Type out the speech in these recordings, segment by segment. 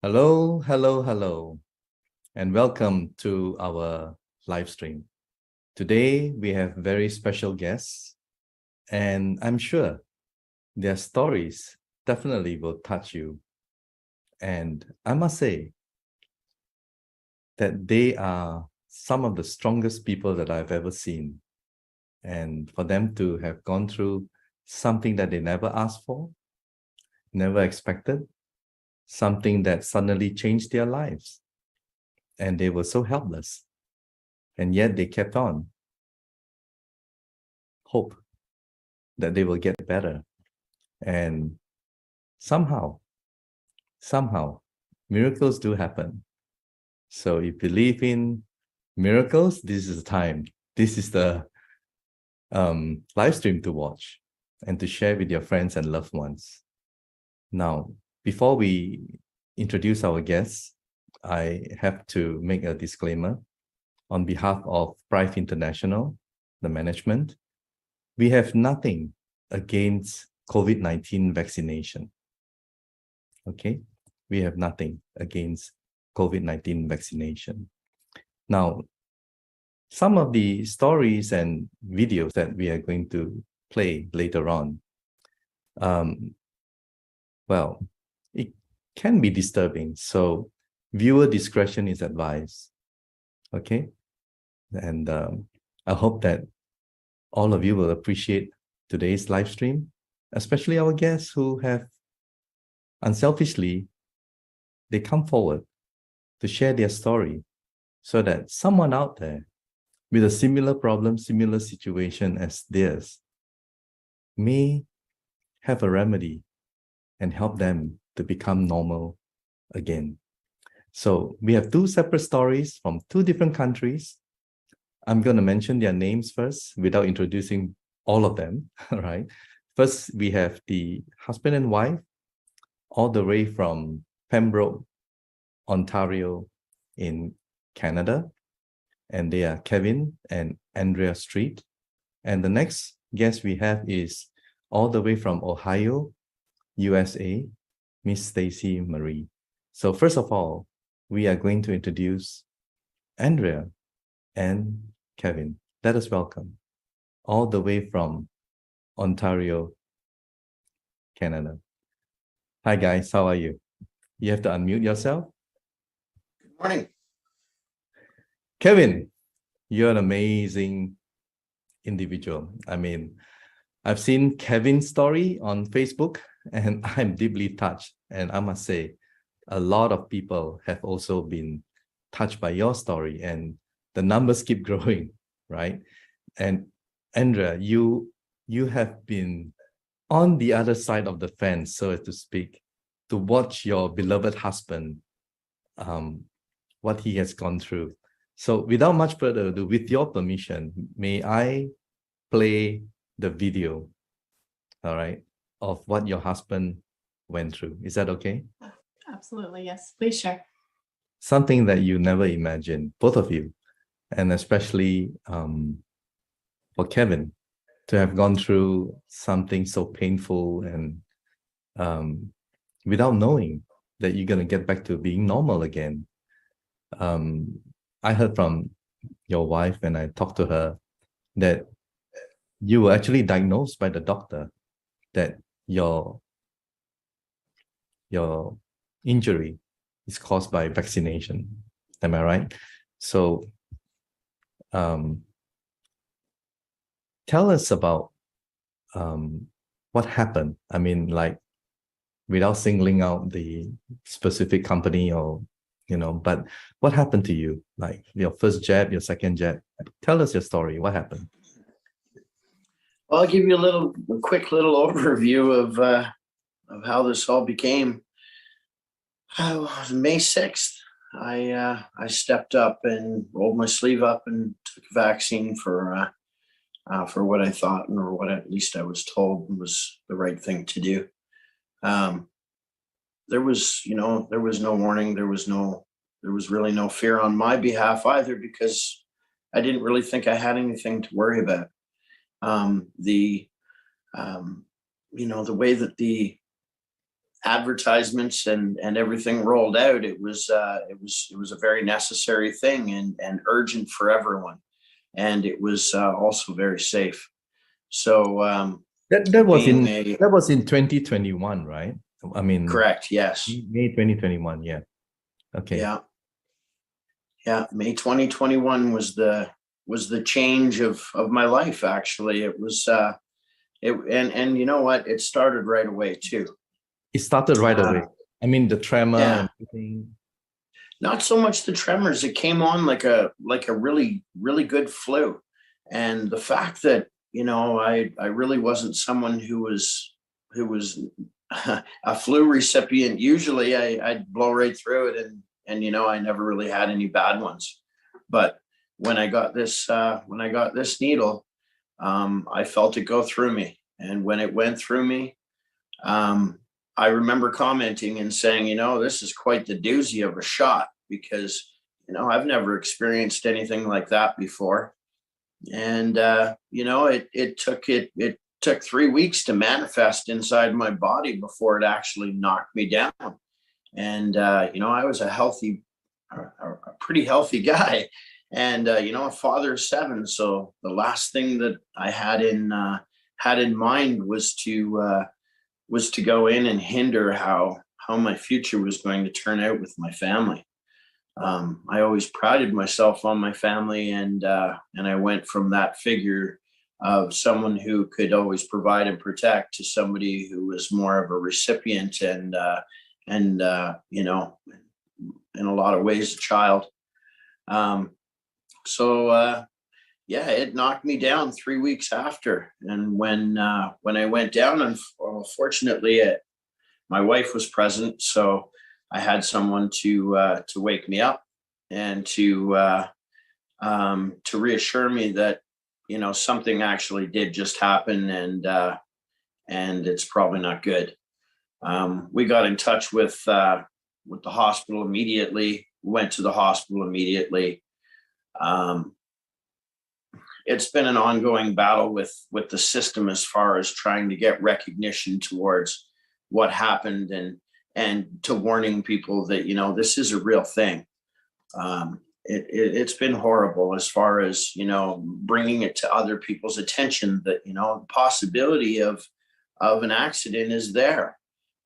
Hello, hello, hello, and welcome to our live stream. Today, we have very special guests, and I'm sure their stories definitely will touch you. And I must say that they are some of the strongest people that I've ever seen. And for them to have gone through something that they never asked for, never expected, something that suddenly changed their lives. And they were so helpless. And yet they kept on. Hope that they will get better. And somehow, miracles do happen. So if you believe in miracles, this is the time. This is the live stream to watch and to share with your friends and loved ones. Now, before we introduce our guests, I have to make a disclaimer. On behalf of Prive International, the management, we have nothing against COVID-19 vaccination. Okay? We have nothing against COVID-19 vaccination. Now, some of the stories and videos that we are going to play later on, well, it can be disturbing. So viewer discretion is advised. Okay? And I hope that all of you will appreciate today's live stream, especially our guests who have unselfishly, they come forward to share their story so that someone out there with a similar problem, similar situation as theirs may have a remedy and help them to become normal again. So we have two separate stories from two different countries. I'm going to mention their names first without introducing all of them, right? First, we have the husband and wife all the way from Pembroke, Ontario in Canada. And they are Kevin and Andrea Street. And the next guest we have is all the way from Ohio, USA, Miss Stacy Marie. So first of all, we are going to introduce Andrea and Kevin. Let us welcome all the way from Ontario, Canada. Hi guys, how are you? You have to unmute yourself. Good morning. Kevin, you're an amazing individual. I mean, I've seen Kevin's story on Facebook and I'm deeply touched. And I must say, a lot of people have also been touched by your story and the numbers keep growing, right? And Andrea, you have been on the other side of the fence, so to speak, to watch your beloved husband, what he has gone through. So without much further ado, with your permission, may I play the video, all right, of what your husband went through? Is that okay? Absolutely, yes. Please share. Something that you never imagined, both of you, and especially for Kevin, to have gone through something so painful and without knowing that you're going to get back to being normal again. I heard from your wife when I talked to her that you were actually diagnosed by the doctor that your injury is caused by vaccination. Am I right? So tell us about what happened. I mean, like, without singling out the specific company or, but what happened to you? Like your first jab, your second jab. Tell us your story. What happened? Well, I'll give you a quick little overview of how this all became. May 6th, I stepped up and rolled my sleeve up and took a vaccine for what I thought, or what at least I was told was the right thing to do. There was no warning. There was really no fear on my behalf either, because I didn't really think I had anything to worry about. The way that the advertisements and everything rolled out, it was a very necessary thing and urgent for everyone, and it was also very safe. So That was in being a that was in 2021, right? I mean, correct, yes, May 2021. Yeah. Okay. yeah. May 2021 was the change of my life. Actually, it was and you know what? It started right away too. It started right away. I mean, the tremor Yeah. and everything. Not so much the tremors. It came on like a really really good flu, and the fact that I really wasn't someone who was a flu recipient. Usually I'd blow right through it, and I never really had any bad ones. But when I got this needle, I felt it go through me, and when it went through me, I remember commenting and saying, this is quite the doozy of a shot, because I've never experienced anything like that before. And it took 3 weeks to manifest inside my body before it actually knocked me down. And I was a pretty healthy guy, and a father of 7. So the last thing that I had in mind was to go in and hinder how my future was going to turn out with my family. I always prided myself on my family, and I went from that figure of someone who could always provide and protect to somebody who was more of a recipient and in a lot of ways a child. So yeah, it knocked me down 3 weeks after, and when I went down, and fortunately, my wife was present, so I had someone to wake me up and to reassure me that something actually did just happen, and it's probably not good. We got in touch with the hospital immediately. We went to the hospital immediately. It's been an ongoing battle with the system as far as trying to get recognition towards what happened, and to warning people that this is a real thing. It's been horrible as far as bringing it to other people's attention that the possibility of an accident is there,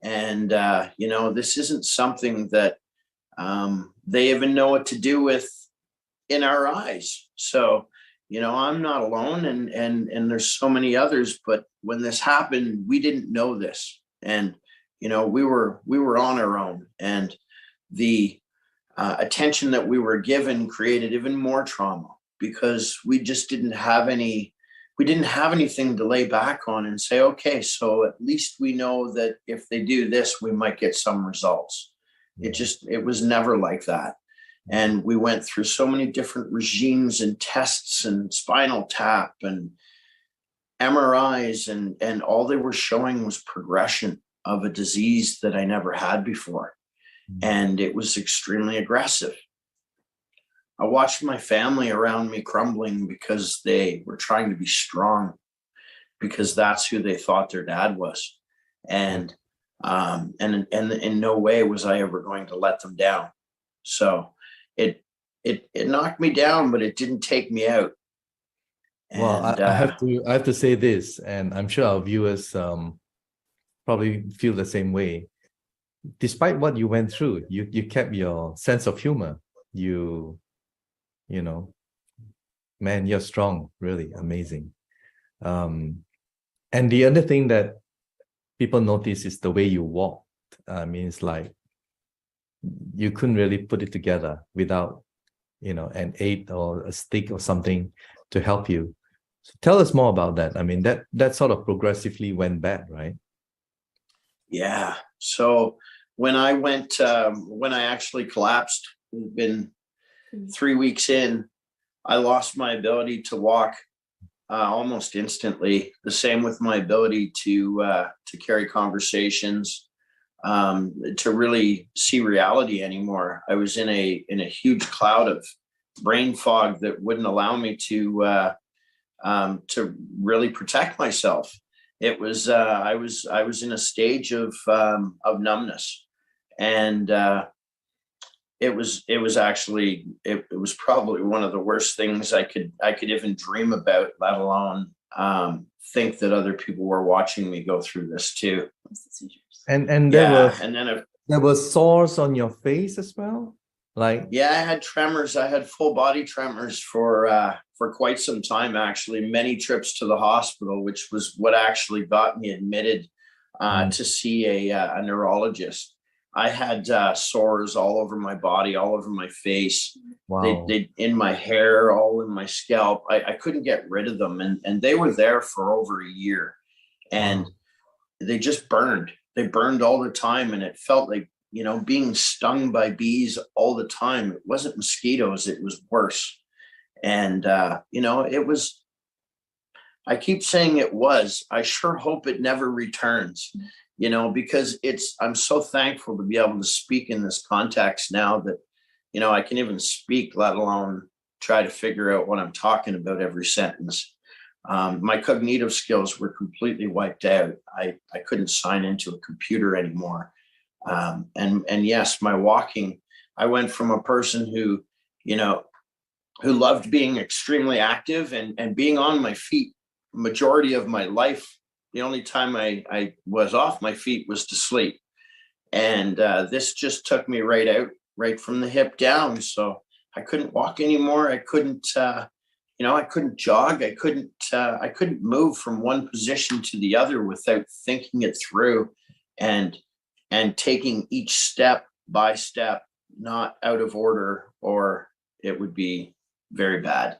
and this isn't something that they even know what to do with in our eyes. So I'm not alone, and there's so many others, but when this happened, we didn't know this, and we were on our own, and the attention that we were given created even more trauma, because we just didn't have anything to lay back on and say, okay, so at least we know that if they do this, we might get some results. It was never like that. And we went through so many different regimes and tests and spinal tap and MRIs, and all they were showing was progression of a disease that I never had before. And it was extremely aggressive. I watched my family around me crumbling because they were trying to be strong, because that's who they thought their dad was. And in no way was I ever going to let them down. So it knocked me down, but it didn't take me out. Well, I have to say this, and I'm sure our viewers probably feel the same way. Despite what you went through, you kept your sense of humor. Man, you're strong, really amazing. And the other thing that people notice is the way you walked. I mean, it's like you couldn't really put it together without, an aid or a stick or something to help you. So tell us more about that. I mean, that sort of progressively went bad, right? Yeah. So when I actually collapsed, it's been 3 weeks in, I lost my ability to walk almost instantly. The same with my ability to carry conversations, to really see reality anymore. I was in a huge cloud of brain fog that wouldn't allow me to really protect myself. I was in a stage of numbness, and it was actually it was probably one of the worst things I could even dream about, let alone think that other people were watching me go through this too. And Yeah, and then there were sores on your face as well, like yeah, I had tremors. I had full body tremors for quite some time, actually. Many trips to the hospital, which was what actually got me admitted to see a neurologist. I had sores all over my body, all over my face. wow. They in my hair, all in my scalp. I couldn't get rid of them, and they were there for over a year, and Wow. they just burned. They burned all the time, and it felt like, you know, being stung by bees all the time. It wasn't mosquitoes, it was worse. And you know, it was, I keep saying it was, I sure hope it never returns, you know, because I'm so thankful to be able to speak in this context now that, you know, I can even speak, let alone try to figure out what I'm talking about every sentence. My cognitive skills were completely wiped out. I couldn't sign into a computer anymore. And yes, my walking, I went from a person who, you know, who loved being extremely active and being on my feet majority of my life. The only time I was off my feet was to sleep. And this just took me right out, right from the hip down. So I couldn't walk anymore. I couldn't, you know, I couldn't jog. I couldn't move from one position to the other without thinking it through and taking each step by step, not out of order, or it would be very bad.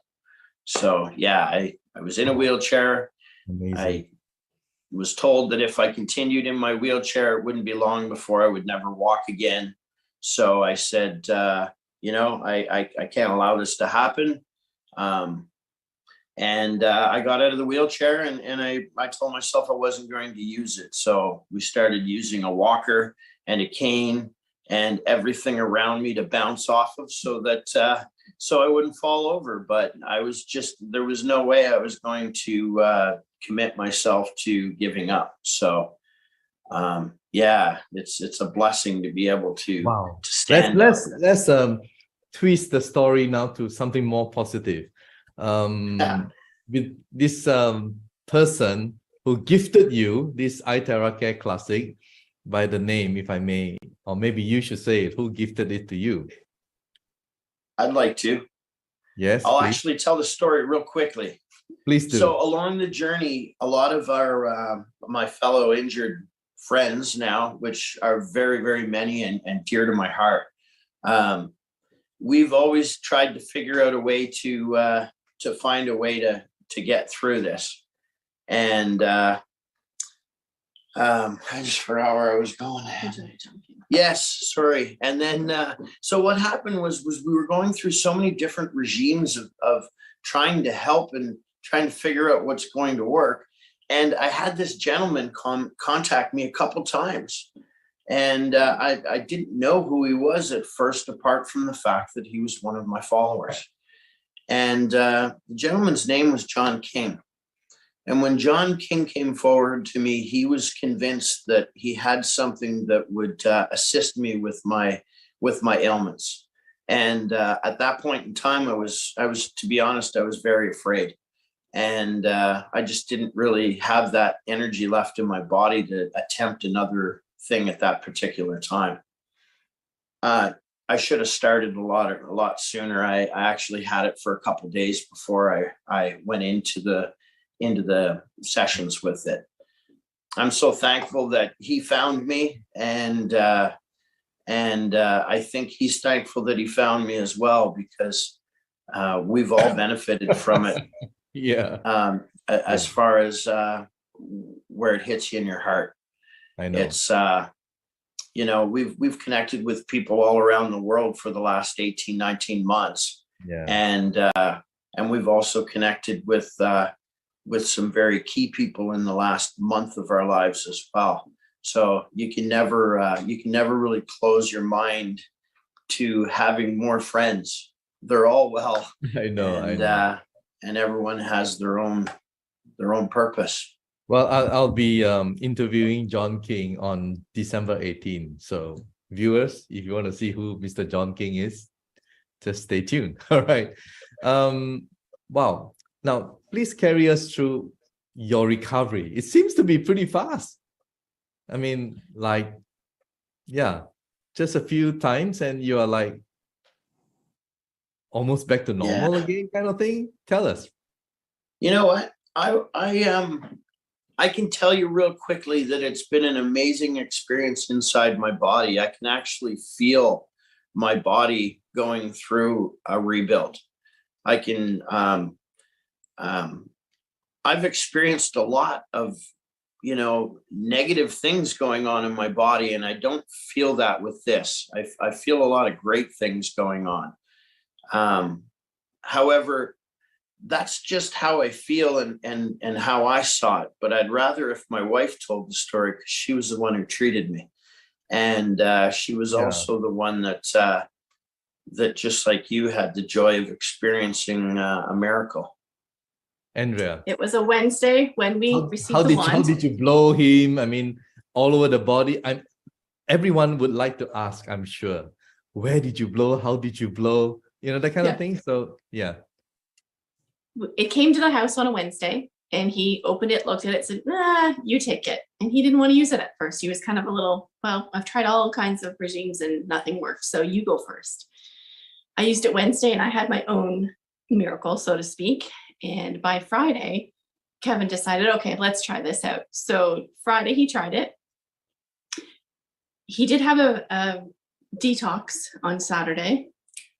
So yeah, I was in a wheelchair. Amazing. I was told that if I continued in my wheelchair, it wouldn't be long before I would never walk again. So I said, you know, I can't allow this to happen. And I got out of the wheelchair, and I told myself I wasn't going to use it. So we started using a walker and a cane and everything around me to bounce off of, so that so I wouldn't fall over. But there was no way I was going to commit myself to giving up. So yeah, it's a blessing to be able to, Wow. to stand Let's twist the story now to something more positive. With this person who gifted you this iTera Care Classic, by the name, if I may, or maybe you should say it, who gifted it to you? I'd like to. Yes, I'll please. actually tell the story real quickly. Please do. So along the journey, a lot of our my fellow injured friends now, which are very, very many and dear to my heart, we've always tried to figure out a way to find a way to get through this. And I just forgot where I was going. Yes, sorry. And then so what happened was we were going through so many different regimes of trying to help and trying to figure out what's going to work. And I had this gentleman contact me a couple times. And I didn't know who he was at first, apart from the fact that he was one of my followers. And the gentleman's name was John King. And when John King came forward to me, he was convinced that he had something that would assist me with my ailments. And at that point in time, I was, to be honest, I was very afraid. And I just didn't really have that energy left in my body to attempt another thing at that particular time. I should have started a lot sooner. I actually had it for a couple of days before I went into the sessions with it. I'm so thankful that he found me, and I think he's thankful that he found me as well, because we've all benefited from it. Yeah. As far as where it hits you in your heart. I know. It's you know, we've connected with people all around the world for the last 18, 19 months. Yeah. And we've also connected with some very key people in the last month of our lives as well. So you can never really close your mind to having more friends. They're all well. I know. And everyone has their own purpose. Well, I'll be interviewing John King on December 18. So viewers, if you want to see who Mr. John King is, just stay tuned. All right. Wow. Now, please carry us through your recovery. It seems to be pretty fast. I mean, like, yeah, just a few times and you are like almost back to normal again kind of thing. Tell us. You know what? I can tell you real quickly that it's been an amazing experience inside my body. I can actually feel my body going through a rebuild. I can, I've experienced a lot of, negative things going on in my body, and I don't feel that with this. I feel a lot of great things going on. However, that's just how I feel and how I saw it. But I'd rather if my wife told the story, because she was the one who treated me. And she was also the one that just like you had the joy of experiencing a miracle. Andrea. It was a Wednesday when we received the wand. How did you blow him? I mean, all over the body. Everyone would like to ask, I'm sure, where did you blow? How did you blow? That kind of thing. So, yeah. It came to the house on a Wednesday and he opened it, looked at it, said, you take it. And he didn't want to use it at first. He was kind of a little, well, I've tried all kinds of regimes and nothing worked. So you go first. I used it Wednesday and I had my own miracle, so to speak. And by Friday, Kevin decided, okay, let's try this out. So Friday, he tried it. He did have a detox on Saturday.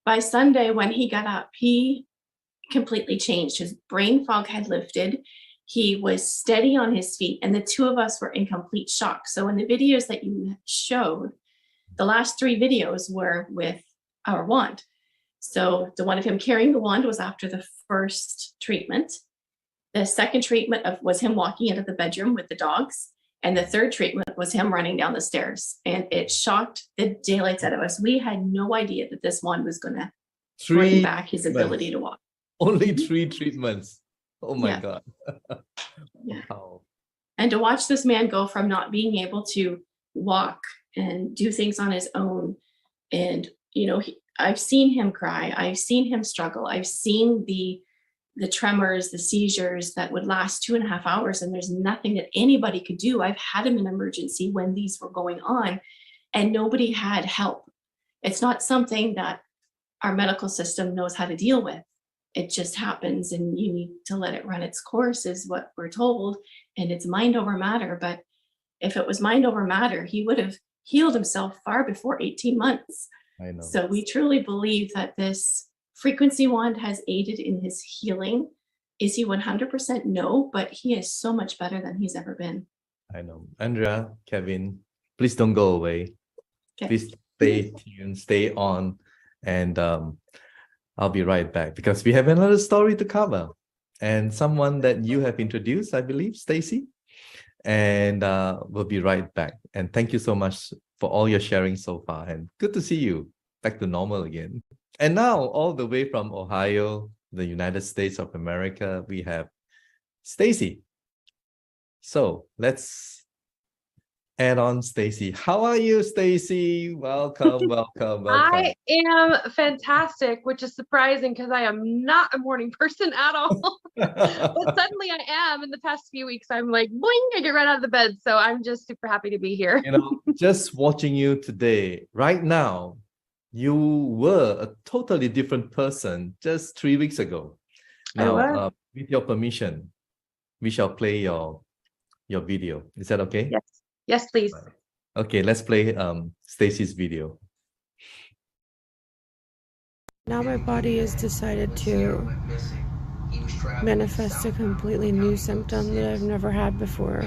By Sunday, when he got up, he completely changed. His brain fog had lifted. He was steady on his feet, and the two of us were in complete shock. So in the videos that you showed, the last 3 videos were with our wand. So the one of him carrying the wand was after the first treatment. The second treatment was him walking into the bedroom with the dogs. And the third treatment was him running down the stairs. And it shocked the daylights out of us. We had no idea that this wand was going to bring back his ability to walk. Only 3 treatments. Oh my God. Yeah. Wow. And to watch this man go from not being able to walk and do things on his own. And, I've seen him cry. I've seen him struggle. I've seen the tremors, the seizures that would last 2.5 hours. And there's nothing that anybody could do. I've had him in emergency when these were going on and nobody had help. It's not something that our medical system knows how to deal with. It just happens and you need to let it run its course is what we're told. And it's mind over matter. But if it was mind over matter, he would have healed himself far before 18 months. I know. So we truly believe that this frequency wand has aided in his healing. Is he 100%? No, but he is so much better than he's ever been. I know. Andrea, Kevin, please don't go away. Okay. Please stay tuned, stay on, and I'll be right back because we have another story to cover and someone that you have introduced, I believe, Stacy, and we'll be right back. And thank you so much for all your sharing so far, and good to see you back to normal again. And now, all the way from Ohio, the United States of America, we have Stacy. So let's add on Stacy. How are you, Stacy? Welcome, welcome, welcome. I am fantastic, which is surprising because I am not a morning person at all. But suddenly I am. In the past few weeks, I'm like, boing, I get right out of the bed. So I'm just super happy to be here. Just watching you today, right now, you were a totally different person just 3 weeks ago. Now, with your permission, we shall play your video. Is that okay? Yes. Yes, please. Okay, let's play Stacy's video. Now my body has decided to manifest a completely new symptom that I've never had before.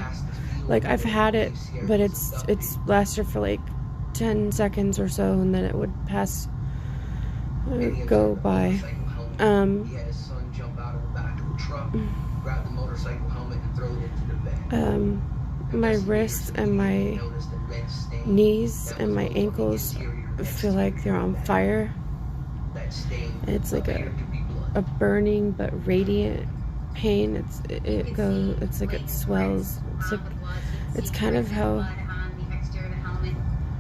Like I've had it, but it's lasted for like 10 seconds or so, and then it would go by. My wrists and my knees and my ankles feel like they're on fire. It's like a burning but radiant pain. It's like it swells. It's kind of how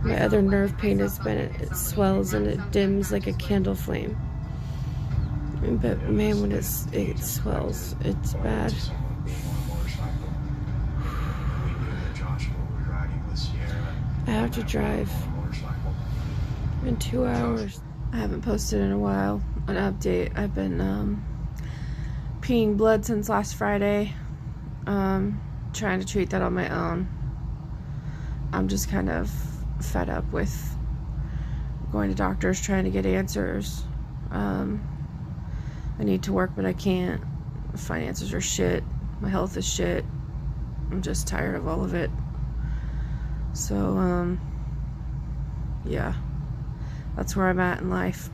my other nerve pain has been. It swells and it dims like a candle flame. But man, when it swells, it's bad. I have to drive in 2 hours. I haven't posted in a while an update. I've been peeing blood since last Friday. Trying to treat that on my own. I'm just kind of fed up with going to doctors trying to get answers. I need to work, but I can't. Finances are shit. My health is shit. I'm just tired of all of it. So, yeah, that's where I'm at in life.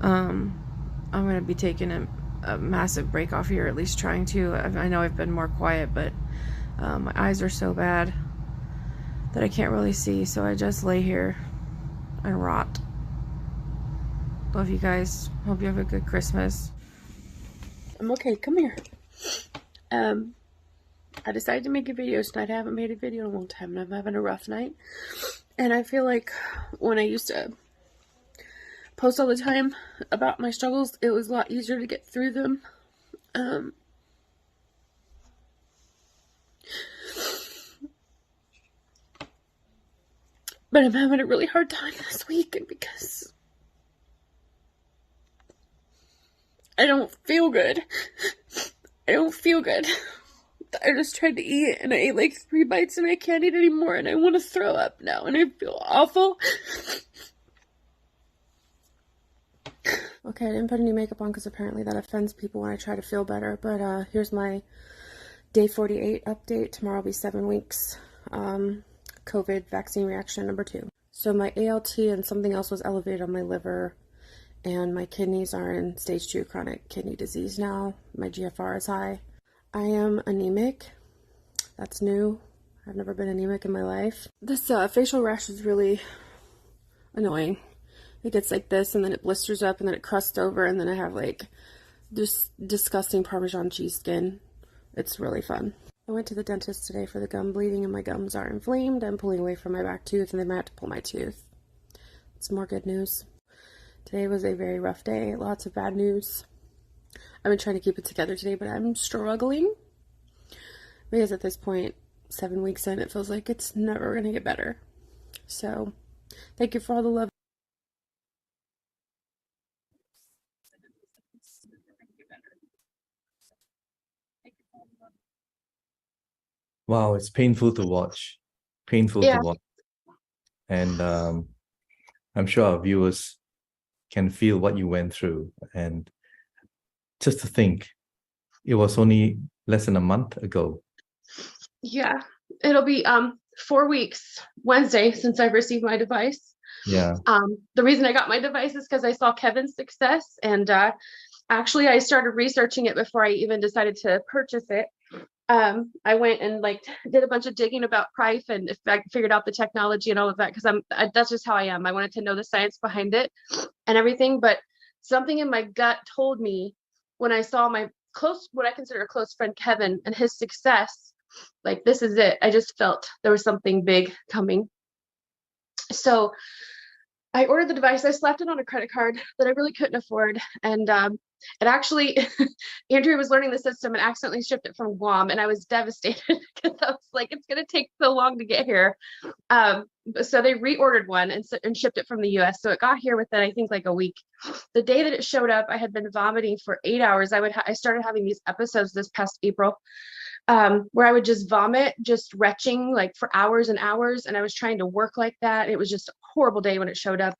I'm going to be taking a massive break off here, at least trying to. I know I've been more quiet, but my eyes are so bad that I can't really see, so I just lay here and rot. Love you guys. Hope you have a good Christmas. I'm okay. Come here. I decided to make a video tonight. I haven't made a video in a long time, and I'm having a rough night. And I feel like when I used to post all the time about my struggles, it was a lot easier to get through them. But I'm having a really hard time this week because I don't feel good. I don't feel good. I just tried to eat and I ate like 3 bites and I can't eat anymore and I want to throw up now and I feel awful. Okay, I didn't put any makeup on because apparently that offends people when I try to feel better, but here's my day 48 update. Tomorrow will be 7 weeks. COVID vaccine reaction number 2. So my ALT and something else was elevated on my liver and my kidneys are in stage 2 chronic kidney disease now. My GFR is high. I am anemic. That's new. I've never been anemic in my life. This facial rash is really annoying. It gets like this and then it blisters up and then it crusts over and then I have like this disgusting Parmesan cheese skin. It's really fun. I went to the dentist today for the gum bleeding and my gums are inflamed. I'm pulling away from my back tooth and they might have to pull my tooth. It's more good news. Today was a very rough day. Lots of bad news. I've been trying to keep it together today, but I'm struggling. Because at this point, 7 weeks in, it feels like it's never going to get better. So, thank you for all the love. Wow, it's painful to watch. Painful to watch. And I'm sure our viewers can feel what you went through. And just to think, it was only less than a month ago. Yeah, it'll be 4 weeks Wednesday since I've received my device. Yeah. The reason I got my device is because I saw Kevin's success, and actually I started researching it before I even decided to purchase it. I went and like did a bunch of digging about Prife and I figured out the technology and all of that because that's just how I am. I wanted to know the science behind it and everything, but something in my gut told me when I saw my what I consider a close friend Kevin and his success, like this is it. I just felt there was something big coming. So I ordered the device. I slapped it on a credit card that I really couldn't afford. And it actually, Andrea was learning the system and accidentally shipped it from Guam. And I was devastated because I was like, it's going to take so long to get here. So they reordered one and shipped it from the US. So it got here within, I think, like a week. The day that it showed up, I had been vomiting for 8 hours. I started having these episodes this past April where I would just vomit, just retching like for hours and hours. And I was trying to work like that. It was just a horrible day when it showed up.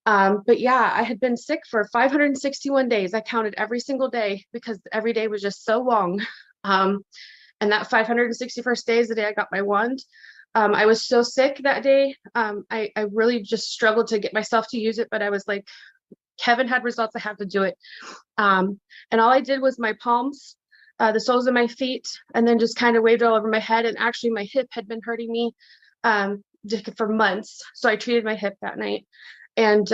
But yeah, I had been sick for 561 days. I counted every single day because every day was just so long. And that 561st day is the day I got my wand. I was so sick that day. I really just struggled to get myself to use it, but I was like, Kevin had results, I have to do it. And all I did was my palms, the soles of my feet, and then just kind of waved all over my head. And actually my hip had been hurting me for months. So I treated my hip that night. And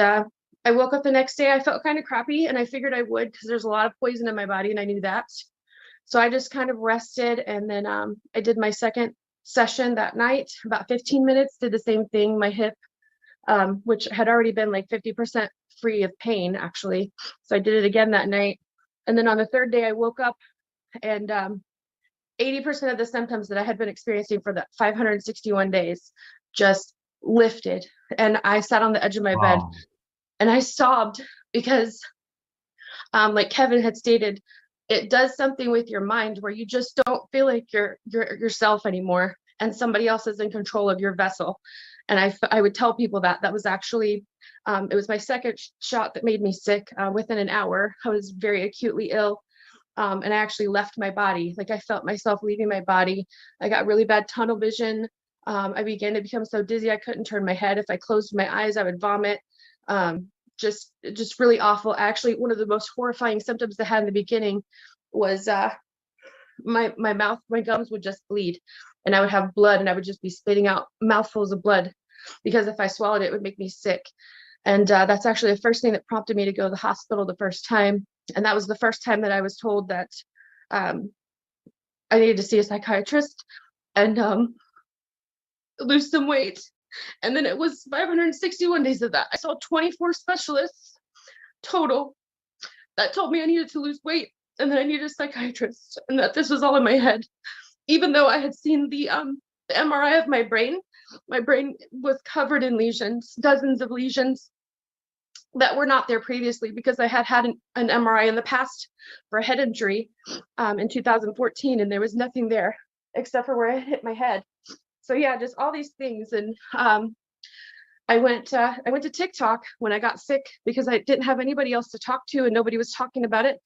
I woke up the next day, I felt kind of crappy, and I figured I would because there's a lot of poison in my body and I knew that. So I just kind of rested, and then I did my second session that night, about 15 minutes, did the same thing, my hip, which had already been like 50% free of pain, actually. So I did it again that night. And then on the third day, I woke up and 80% of the symptoms that I had been experiencing for the 561 days just lifted. And I sat on the edge of my bed Wow. and I sobbed because, like Kevin had stated, it does something with your mind where you just don't feel like you're yourself anymore, and somebody else is in control of your vessel. And I would tell people that was actually, it was my second shot that made me sick. Within an hour, I was very acutely ill. And I actually left my body. Like I felt myself leaving my body. I got really bad tunnel vision. I began to become so dizzy I couldn't turn my head. If I closed my eyes, I would vomit. Just really awful. Actually, one of the most horrifying symptoms I had in the beginning was my mouth, my gums would just bleed, and I would have blood, and I would just be spitting out mouthfuls of blood because if I swallowed it, it would make me sick. And that's actually the first thing that prompted me to go to the hospital the first time. And that was the first time that I was told that I needed to see a psychiatrist and lose some weight. And then it was 561 days of that. I saw 24 specialists total that told me I needed to lose weight and that I needed a psychiatrist and that this was all in my head. Even though I had seen the MRI of my brain was covered in lesions, dozens of lesions that were not there previously because I had had an MRI in the past for a head injury in 2014, and there was nothing there except for where I hit my head. So yeah, just all these things. And I went to TikTok when I got sick because I didn't have anybody else to talk to and nobody was talking about it.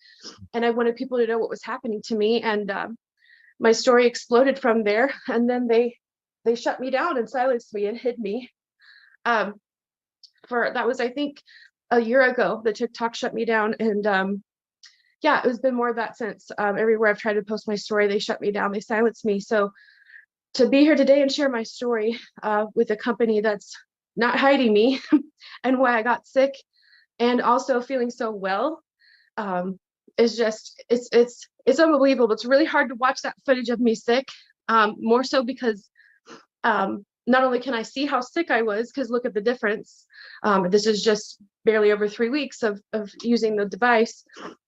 And I wanted people to know what was happening to me. And my story exploded from there. And then they shut me down and silenced me and hid me. That was, I think, a year ago. The TikTok shut me down. And yeah, it's been more of that since. Everywhere I've tried to post my story, they shut me down, they silenced me. So to be here today and share my story with a company that's not hiding me and why I got sick and also feeling so well is just, it's unbelievable. It's really hard to watch that footage of me sick, more so because not only can I see how sick I was, because look at the difference. This is just barely over 3 weeks of using the device.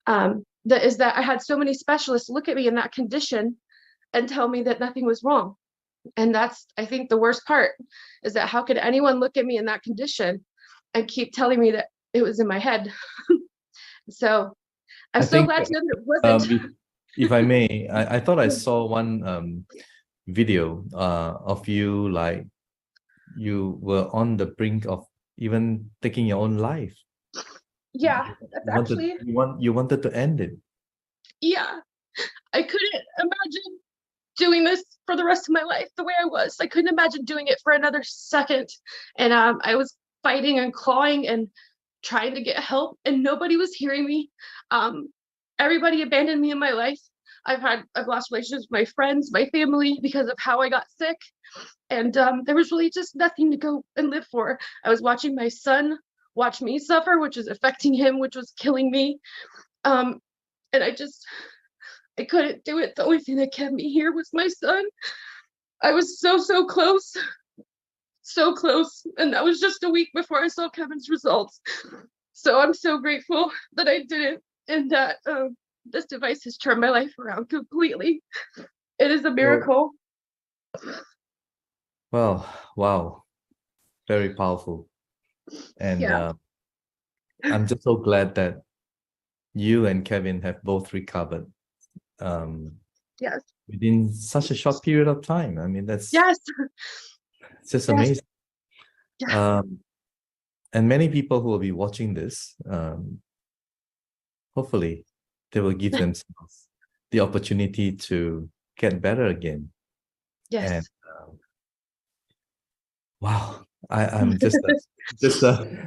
That I had so many specialists look at me in that condition and tell me that nothing was wrong. And that's, I think, the worst part is that how could anyone look at me in that condition and keep telling me that it was in my head? So I'm so glad to know that it wasn't. If I may, I thought I saw one video of you, like you were on the brink of even taking your own life. Yeah, that's you wanted to end it. Yeah, I couldn't imagine doing this for the rest of my life the way I was. I couldn't imagine doing it for another second. And I was fighting and clawing and trying to get help, and nobody was hearing me. Everybody abandoned me in my life. I've lost relationships with my friends, my family, because of how I got sick. And there was really just nothing to go and live for. I was watching my son watch me suffer, which was affecting him, which was killing me. And I couldn't do it. The only thing that kept me here was my son. I was so close. So close. And that was just a week before I saw Kevin's results. So I'm so grateful that I did it and that this device has turned my life around completely. It is a miracle. Well, wow. Very powerful. And Yeah. I'm just so glad that you and Kevin have both recovered. Yes. Within such a short period of time. I mean, that's Yes. it's just Yes. amazing. Yes. And many people who will be watching this, hopefully they will give themselves the opportunity to get better again. Yes. And wow, I'm just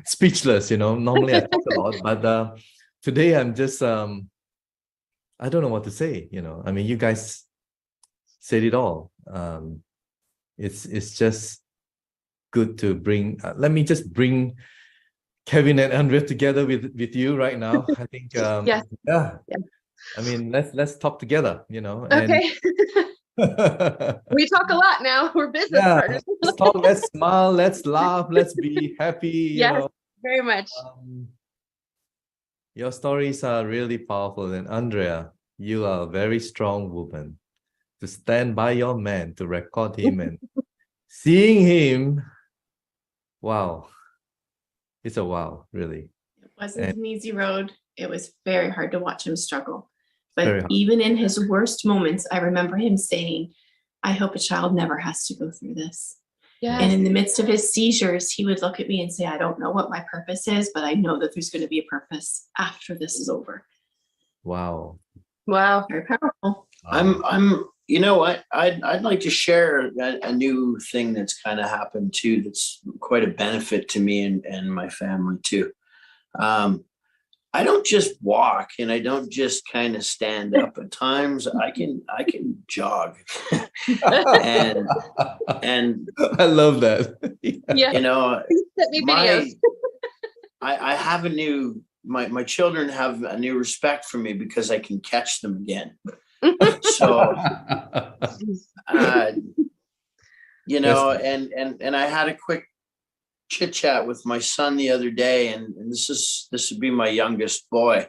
speechless, you know. Normally I talk a lot, but today I'm just I don't know what to say, you know. I mean, you guys said it all. It's just good to bring. Let me just bring Kevin and Andrea together with you right now. I think Yes. yeah. Yeah. I mean, let's talk together, you know. And Okay. We talk a lot now. We're business yeah, partners. let's talk, let's smile, let's laugh, let's be happy, you Yes, know. very much. Your stories are really powerful, and Andrea, you are a very strong woman to stand by your man, to record him and seeing him. Wow. It's a wow, really. It wasn't And an easy road. It was very hard to watch him struggle. very But hard. even in his worst moments, I remember him saying, I hope a child never has to go through this. Yes. And in the midst of his seizures, he would look at me and say, I don't know what my purpose is, but I know that there's going to be a purpose after this is over. Wow. Wow. Very powerful. I'm you know what, I'd like to share a new thing that's kind of happened too, that's quite a benefit to me and my family too. I don't just walk and I don't just kind of stand up. At times I can jog. and I love that. Yeah. you know, Please send me videos. I have a new, my children have a new respect for me because I can catch them again. So you know, and I had a quick chit chat with my son the other day, and this would be my youngest boy.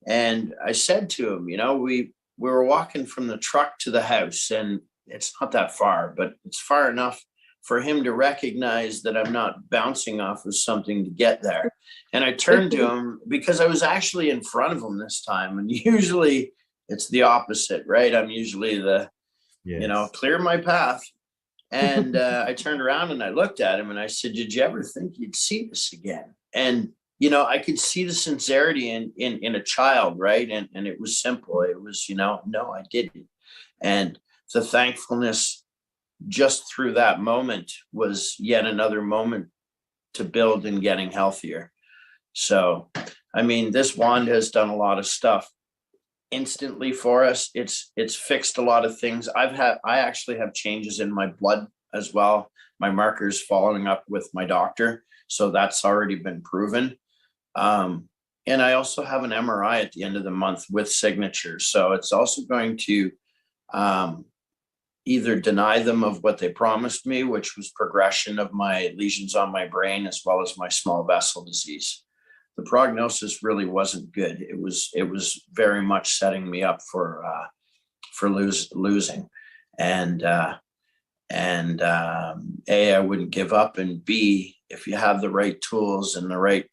And I said to him, you know, we were walking from the truck to the house, and it's not that far, but it's far enough for him to recognize that I'm not bouncing off of something to get there. And I turned to him because I was actually in front of him this time. And usually it's the opposite, right? I'm usually the, you know, clear my path. And I turned around and I looked at him and I said, did you ever think you'd see this again? And, you know, I could see the sincerity in a child, right? And it was simple. It was, you know, no, I didn't. And the thankfulness just through that moment was yet another moment to build in getting healthier. So, I mean, this wand has done a lot of stuff instantly for us. It's fixed a lot of things. I actually have changes in my blood as well. My markers following up with my doctor. So that's already been proven. And I also have an MRI at the end of the month with signatures. So it's also going to either deny them of what they promised me, which was progression of my lesions on my brain, as well as my small vessel disease. The prognosis really wasn't good. It was very much setting me up for losing. And A, I wouldn't give up, and B, if you have the right tools and the right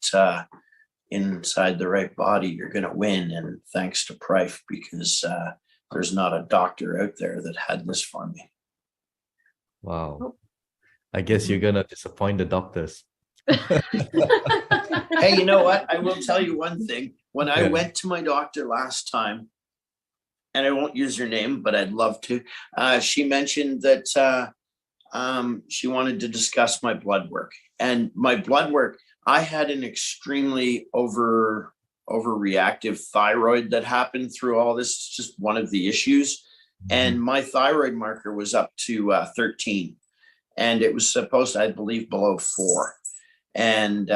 inside the right body, you're going to win. And thanks to Prife, because there's not a doctor out there that had this for me. Wow. I guess you're gonna disappoint the doctors. Hey, you know what? I will tell you one thing. When I went to my doctor last time, and I won't use her name, but I'd love to, she mentioned that she wanted to discuss my blood work. And my blood work, I had an extremely overreactive thyroid that happened through all this. It's just one of the issues. And my thyroid marker was up to 13. And it was supposed to, I believe, below 4. And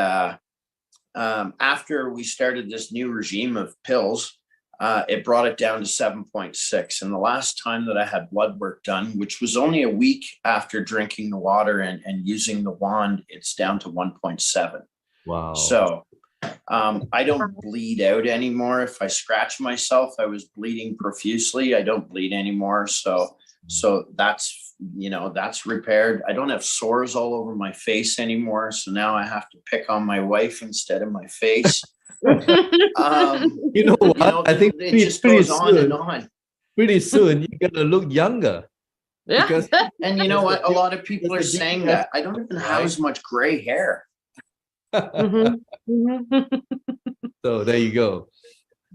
after we started this new regime of pills, it brought it down to 7.6. And the last time that I had blood work done, which was only a week after drinking the water and using the wand, it's down to 1.7. Wow. So I don't bleed out anymore. If I scratch myself, I was bleeding profusely. I don't bleed anymore. So that's, you know, that's repaired. I don't have sores all over my face anymore. So now I have to pick on my wife instead of my face. You know what? I think it just goes on and on. Pretty soon you're gonna look younger. Yeah. Because, and you know what? A lot of people are saying that. I don't even have as much gray hair. So there you go.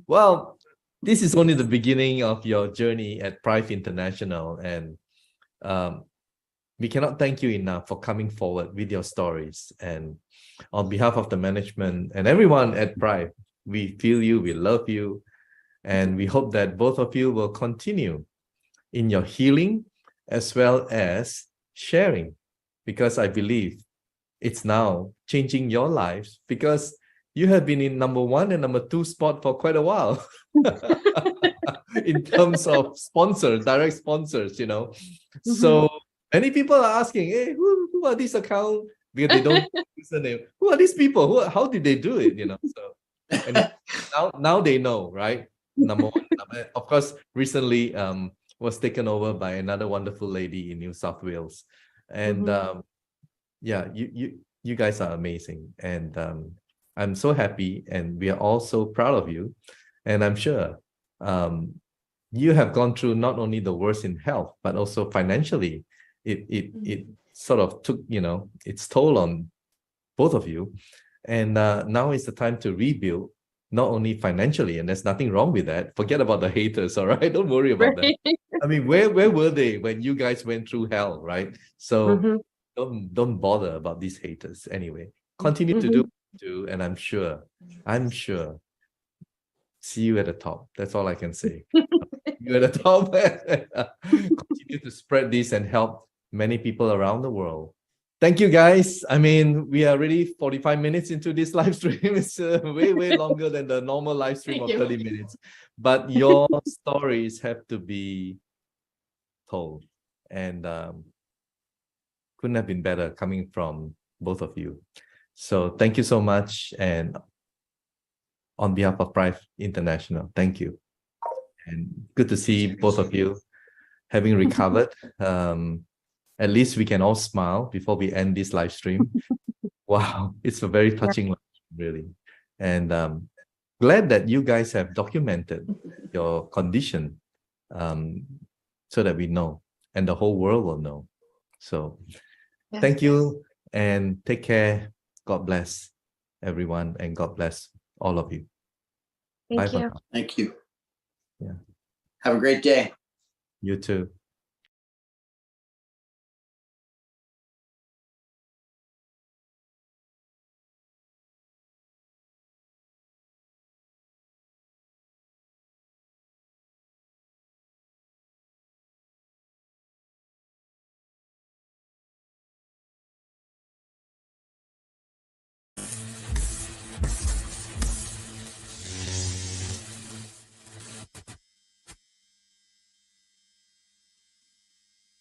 Well, this is only the beginning of your journey at Prife International, and we cannot thank you enough for coming forward with your stories. And on behalf of the management and everyone at Prife, we feel you, we love you, and we hope that both of you will continue in your healing as well as sharing, because I believe it's now changing your lives because you have been in number 1 and number 2 spot for quite a while in terms of sponsors, direct sponsors, So many people are asking, hey, who are these accounts? Because they don't use the name. Who are these people? How did they do it? So and now they know, right? Number 1. Of course, recently was taken over by another wonderful lady in New South Wales. And yeah, you guys are amazing. And I'm so happy, and we are all so proud of you. And I'm sure you have gone through not only the worst in health, but also financially. It sort of took, its toll on both of you. And now is the time to rebuild, not only financially, and there's nothing wrong with that. Forget about the haters, all right? Don't worry about that. I mean, where were they when you guys went through hell, right? So don't bother about these haters anyway. Continue to do, and I'm sure, see you at the top. That's all I can say. You at the top. Continue to spread this and help many people around the world. Thank you, guys. I mean, we are already 45 minutes into this live stream. It's way longer than the normal live stream of 30 minutes. But your stories have to be told. And couldn't have been better coming from both of you. So thank you so much. And on behalf of Prive International, thank you. And good to see both of you having recovered. At least we can all smile before we end this live stream. Wow, it's a very touching live stream, really. And glad that you guys have documented your condition so that we know and the whole world will know. So thank you and take care. God bless everyone, and God bless all of you. Thank you. Thank you. Yeah. Have a great day. You too.